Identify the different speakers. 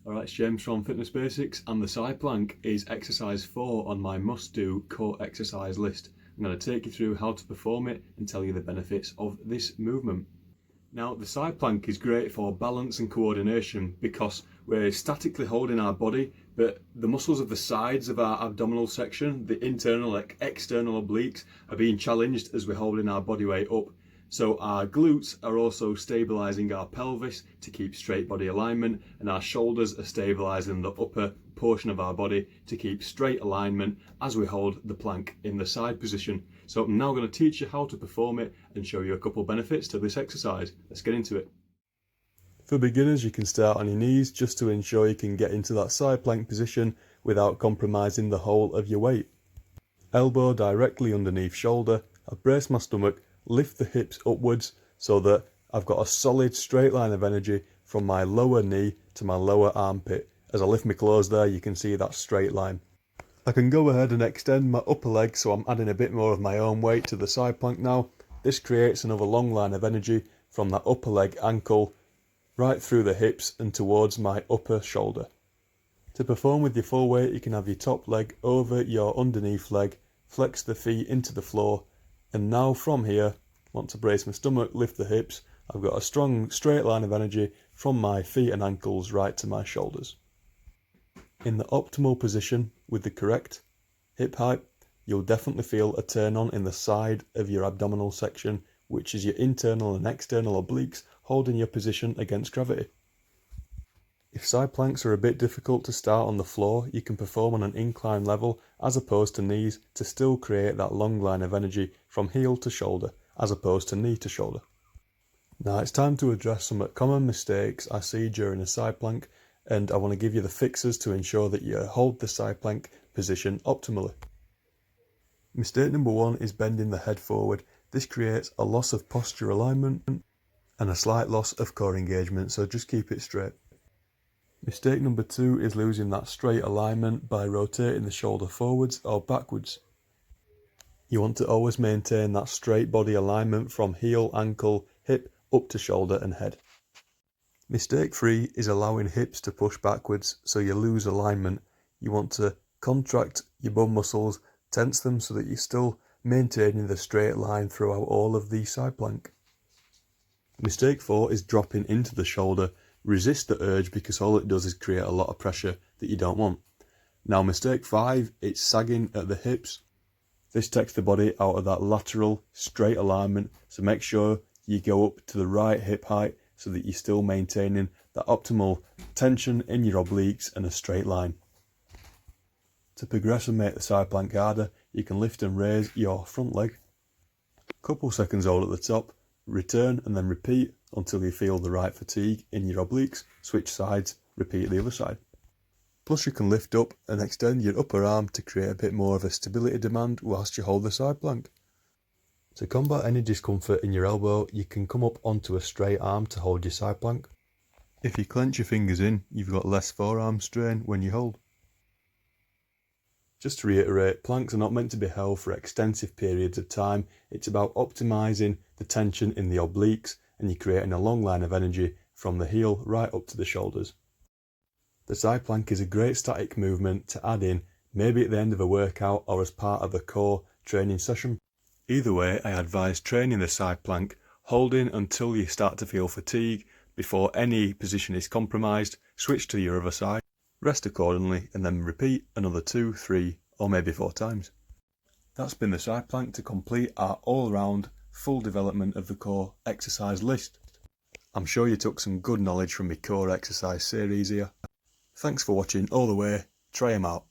Speaker 1: Alright, it's James from Fitness Basics, and the side plank is exercise 4 on my must-do core exercise list. I'm going to take you through how to perform it and tell you the benefits of this movement. Now, the side plank is great for balance and coordination because we're statically holding our body, but the muscles of the sides of our abdominal section, the internal and external obliques, are being challenged as we're holding our body weight up. So our glutes are also stabilising our pelvis to keep straight body alignment, and our shoulders are stabilising the upper portion of our body to keep straight alignment as we hold the plank in the side position. So I'm now going to teach you how to perform it and show you a couple benefits to this exercise. Let's get into it. For beginners, you can start on your knees just to ensure you can get into that side plank position without compromising the whole of your weight. Elbow directly underneath shoulder. I brace my stomach, lift the hips upwards so that I've got a solid straight line of energy from my lower knee to my lower armpit. As I lift my clothes there, you can see that straight line. I can go ahead and extend my upper leg, so I'm adding a bit more of my own weight to the side plank now. This creates another long line of energy from that upper leg ankle right through the hips and towards my upper shoulder. To perform with your full weight, you can have your top leg over your underneath leg, flex the feet into the floor, and now from here, want to brace my stomach, lift the hips. I've got a strong straight line of energy from my feet and ankles right to my shoulders. In the optimal position with the correct hip height, you'll definitely feel a turn on in the side of your abdominal section, which is your internal and external obliques holding your position against gravity. If side planks are a bit difficult to start on the floor, you can perform on an incline level as opposed to knees to still create that long line of energy from heel to shoulder as opposed to knee to shoulder. Now it's time to address some common mistakes I see during a side plank, and I want to give you the fixes to ensure that you hold the side plank position optimally. Mistake number 1 is bending the head forward. This creates a loss of posture alignment and a slight loss of core engagement, so just keep it straight. Mistake number 2 is losing that straight alignment by rotating the shoulder forwards or backwards. You want to always maintain that straight body alignment from heel, ankle, hip, up to shoulder and head. Mistake 3 is allowing hips to push backwards so you lose alignment. You want to contract your bum muscles, tense them so that you're still maintaining the straight line throughout all of the side plank. Mistake 4 is dropping into the shoulder. Resist the urge because all it does is create a lot of pressure that you don't want. Now mistake 5, it's sagging at the hips. This takes the body out of that lateral straight alignment, so make sure you go up to the right hip height so that you're still maintaining that optimal tension in your obliques and a straight line. To progress and make the side plank harder, you can lift and raise your front leg. Couple seconds hold at the top, return and then repeat until you feel the right fatigue in your obliques. Switch sides, repeat the other side. Plus you can lift up and extend your upper arm to create a bit more of a stability demand whilst you hold the side plank. To combat any discomfort in your elbow, you can come up onto a straight arm to hold your side plank. If you clench your fingers in, you've got less forearm strain when you hold. Just to reiterate, planks are not meant to be held for extensive periods of time. It's about optimising the tension in the obliques, and you're creating a long line of energy from the heel right up to the shoulders. The side plank is a great static movement to add in, maybe at the end of a workout or as part of a core training session. Either way, I advise training the side plank, holding until you start to feel fatigue. Before any position is compromised, switch to your other side, rest accordingly, and then repeat another 2, 3 or maybe 4 times. That's been the side plank to complete our all-round full development of the core exercise list. I'm sure you took some good knowledge from my core exercise series here. Thanks for watching all the way, try 'em out.